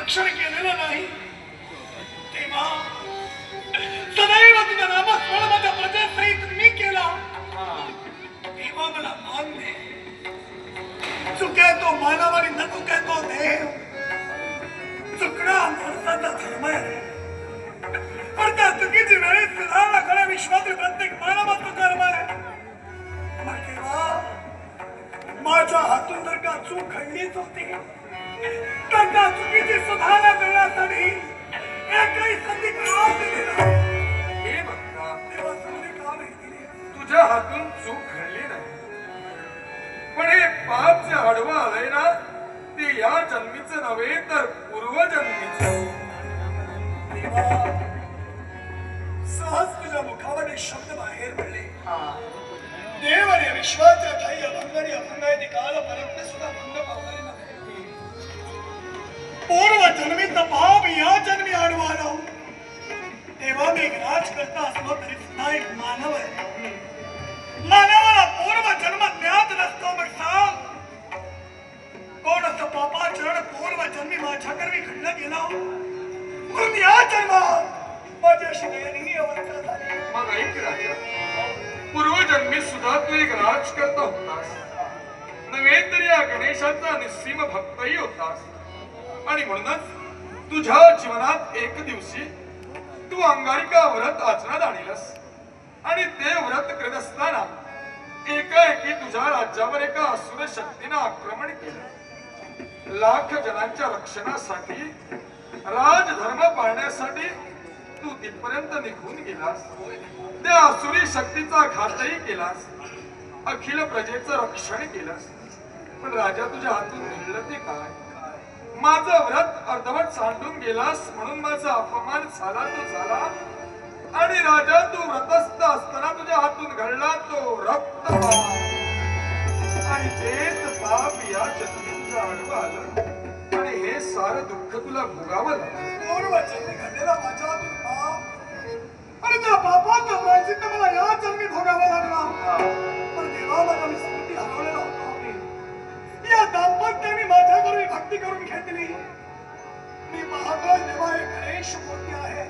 रक्षण केलेलं नाही तेव्हा सदैव तुझं नामस्मरण माझ्या प्रजेसहित मी केला तेव्हा मला मान दे. चुके तो मानव आणि न चुके तो देव. चुकणं माणसाचा धर्म आहे पण त्या चुकीची वेळेत सुधारणा करणं विश्वातील प्रत्येक मानवाचं कर्म आहे. मग तेव्हा माझ्या हातून जर का चूक घडलीच होती तर त्या चुकीची सुधारणा करण्यासाठी एकही संधी का दिली नाही. हे भक्ता तेव्हा संधी का नाही दिली. तुझ्या हातून चूक घडली नाही पण हे पाप जे आडवं आलंय ना ते या जन्मीचं नव्हे तर पूर्वजन्मीचं. सहज तुझ्या मुखावर शब्द बाहेर पडले. देव आणि विश्वाच्या ठाई अभंग आणि अभंगायती काल परत सुद्धा भंग पावले नाही. पूर्व जन्मीचा पाप या जन्मी आडवा तेव्हा मी राज करता असलो तरी सुद्धा एक मानव आहे. मानवाला पूर्व जन्म ज्ञात नसतो. मग सांग कोण असं पापाचरण पूर्व जन्मी माझ्याकरवी घडलं गेला म्हणून या जन्मात माझ्याशी दयनीय अवस्था झाली. मग ऐक राजा पूर्वजन्मी सुद्धा तू एक राजकर्ता होतास नव्हे तर या गणेशाचा निस्सीम भक्तही होतास आणि म्हणूनच तुझ्या जीवनात एक दिवशी तू अंगारिका व्रत आचरणात आणीलस आणि ते व्रत करत असताना एकाएकी तुझ्या राज्यावर एका असुर शक्तीनं आक्रमण केलं. लाख जणांच्या रक्षणासाठी राजधर्म पाळण्यासाठी तू तिथपर्यंत निघून गेलास. त्या असुरी शक्तीचा घातही केलास. अखिल प्रजेचं रक्षण केलंस. पण राजा तुझ्या हातून घडलं ते काय. माझं व्रत अर्धवट सांडून गेलास म्हणून माझा अपमान झाला तो झाला आणि राजा तू व्रतस्थ असताना तुझ्या हातून घडला तो रक्तपात आणि तेच पाप या जन्मीचं आडवं आलं आणि हे सारं दुःख तुला भोगावं लागलं. पूर्व जन्मी घडलेला माझ्या हातून पाप आणि त्या पापाचा प्रायश्चित्त मला या जन्मी भोगावा लागला. पण तेव्हा मला मी स्मृती हरवलेला होतो. या दाम्पत्याने माझ्याकडे भक्ती करून घेतली. मी पाहतोय तेव्हा एक गणेश मूर्ती आहे.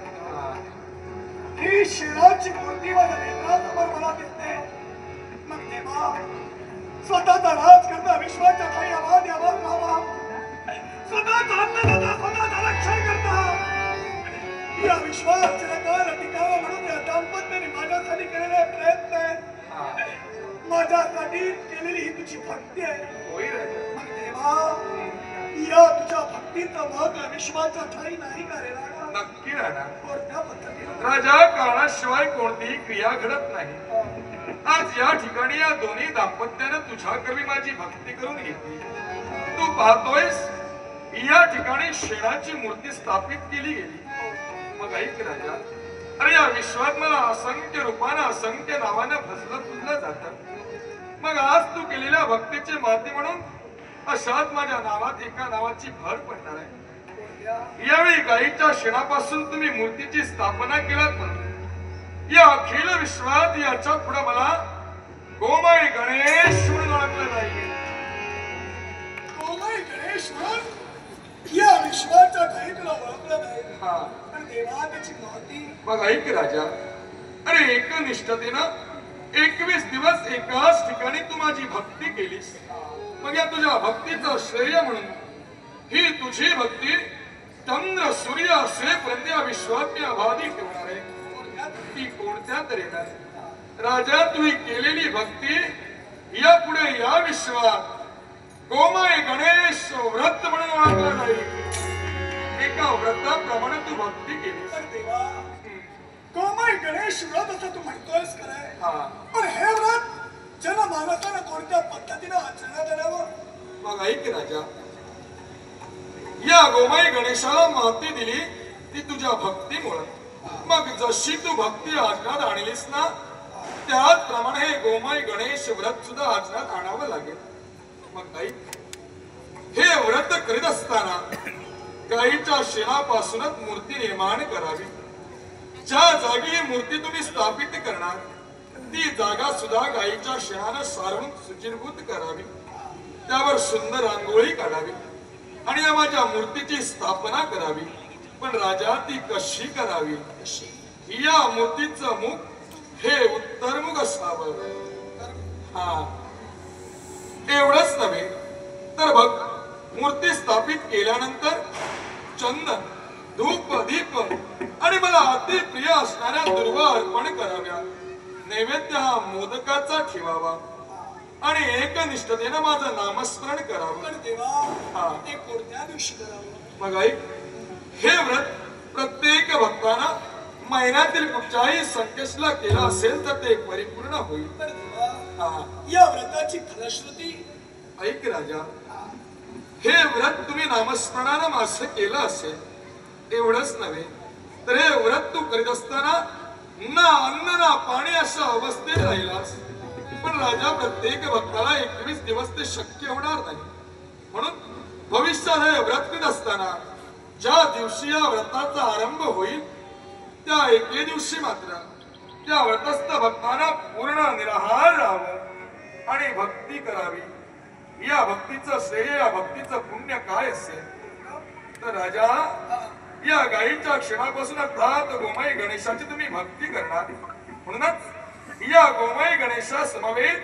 ही शेणाची मूर्ती माझ्या नेत्रासमोर मला दिसते. मग तेव्हा स्वतःचा राज करता विश्वाच्या काही आवाज राहावा स्वतःचा अन्नदाता स्वतःचा रक्षण करता या विश्वास चिरकाल टिकावा म्हणून या दाम्पत्याने माझ्यासाठी केलेले प्रयत्न आहेत. माझ्यासाठी केलेली ही तुझी भक्ती आहे. मग तेव्हा या तुझ्या भक्तीचं महत्व विश्वाच्या ठाई नाही का रे राजा. नक्की राजा. कोणत्या पद्धतीने राजा कारणाशिवाय कोणतीही क्रिया घडत नाही. आज या ठिकाणी या दोन्ही दाम्पत्यानं तुझ्याकरवी माझी भक्ती करून घेतली. तू पाहतोयस या ठिकाणी शेणाची मूर्ती स्थापित केली गेली. मग ऐक राजा अरे या विश्वात मला असंख्य रूपानं असंख्य नावानं फसलं फुललं जातं. मग आज तू केलेल्या भक्तीचे महत्व म्हणून अशात माझ्या नावात एका नावाची भर पडणार आहे. यावेळी गाईच्या शेणापासून तुम्ही मूर्तीची स्थापना केलात म्हणून या अखिल विश्वात याच्या पुढे मला गोमाई गणेश म्हणून ओळखलं जाईल. गोमाई गणेश म्हणून या विश्वाच्या ठाई तुला ओळखलं जाईल. पण देवा त्याची महती. मग ऐक राजा अरे एकनिष्ठतेनं 21 दिवस एकाच ठिकाणी तू माझी भक्ती केलीस. मग या तुझ्या भक्तीचं श्रेय म्हणून ही तुझी भक्ती चंद्र सूर्य असेपर्यंत या विश्वात मी अबाधी ठेवणार आहे. ती कोणत्या तऱ्हेनं राजा तुझी केलेली भक्ती यापुढे या विश्वात गोमाई गणेश व्रत म्हणून ओळखलं जाईल. एका व्रताप्रमाणे तू भक्ती केली. देवा गोमाई गणेश व्रत असं तू म्हणतोयस खरंय. पण हे व्रत जनमानसानं कोणत्या पद्धतीने आचरण्यात आणावं. मग ऐक राजा या गोमाई गणेशाला महती दिली ती तुझ्या भक्तीमुळे. मग जशी तू भक्ती आचरणात आणलीस ना त्याचप्रमाणे हे गोमाई गणेश व्रत सुद्धा आचरणात आणावं लागेल. मग ऐक हे व्रत करीत असताना गाईच्या शेणापासूनच मूर्ती निर्माण करावी. ज्या जागी ही मूर्ती तुम्ही स्थापित करणार ती जागा सुद्धा गाईच्या शेणानं सारून सुचिरभूत करावी. त्यावर सुंदर रांगोळी काढावी. आणि या माझ्या मूर्तीची स्थापना करावी. पण राजा ती कशी करावी? या मूर्तीचं मुख हे उत्तरमुख असावं. हा, एवढंच नव्हे तर बघ, मूर्ती स्थापित केल्यानंतर चंदन, धूप, दीप आणि मला अति प्रिय असणाऱ्या दुर्वा अर्पण कराव्या. नैवेद्य हा मोदकाचा ठेवावा आणि एकनिष्ठतेनं माझं नामस्मरण करावं. पण देवा ते कोणत्या दिवशी करावं? मग ऐक, हे व्रत प्रत्येक भक्तानं महिन्यातील कुठच्याही संकेतला केला असेल तर ते परिपूर्ण होईल. पण देवा या व्रताची फलश्रुती ऐक राजा, हे व्रत तुम्ही नामस्मरणानं असं केलं असेल, एवढंच नव्हे तर हे व्रत तू करीत असताना ना अन्न ना पाणी अशा अवस्थेत राहिलास. पण राजा, प्रत्येक भक्ताला 21 दिवस ते शक्य होणार नाही. म्हणून भविष्यात हे व्रत करीत असताना ज्या दिवशी या व्रताचा आरंभ होईल त्या एके दिवशी मात्र त्या व्रतस्थ भक्तांना पूर्ण निराहार राहावं आणि भक्ती करावी. या भक्तीचं श्रेय, या भक्तीचं पुण्य काय असेल तर राजा, या गायीच्या क्षणापासून अर्थात गोमाई गणेशाची तुम्ही भक्ती करणार. म्हणूनच या गोमाई गणेशा समवेत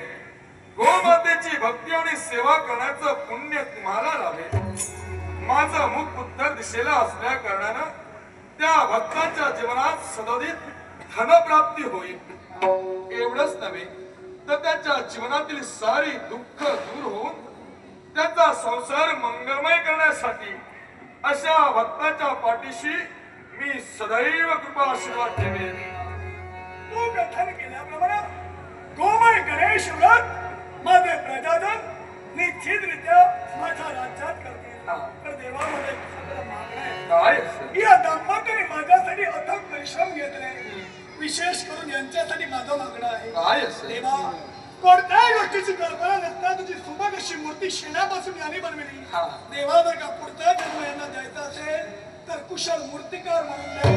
गोमातेची भक्ती आणि सेवा करण्याचं पुण्य तुम्हाला लाभेल. माझं मुख उत्तर दिशेला असल्या कारणानं त्या भक्ताच्या जीवनात सदोदित धनप्राप्ती होईल. एवढंच नव्हे तर त्याच्या जीवनातील सारी दुःख दूर होऊन त्याचा संसार मंगलमय करण्यासाठी अशा भक्ताच्या पाठीशी मी सदैव कृपा आशीर्वाद ठेवेन. तू कथन केल्याप्रमाणे गोमय गणेश व्रत माझे प्रजाजन निश्चितरित्या माझ्या राज्यात करतील. तर देवामध्ये मागणं आहे. काय या दाम्पत्याने माझ्यासाठी अथक परिश्रम घेतले. विशेष करून यांच्यासाठी माझं मागणं आहे. काय असेल? देवा, कोणत्याही गोष्टीची कल्पना नसता तुझी सुबक अशी मूर्ती शेणापासून यांनी बनविली. देवा, जर का पुढचा जन्म यांना द्यायचा असेल तर कुशल मूर्तिकार म्हणून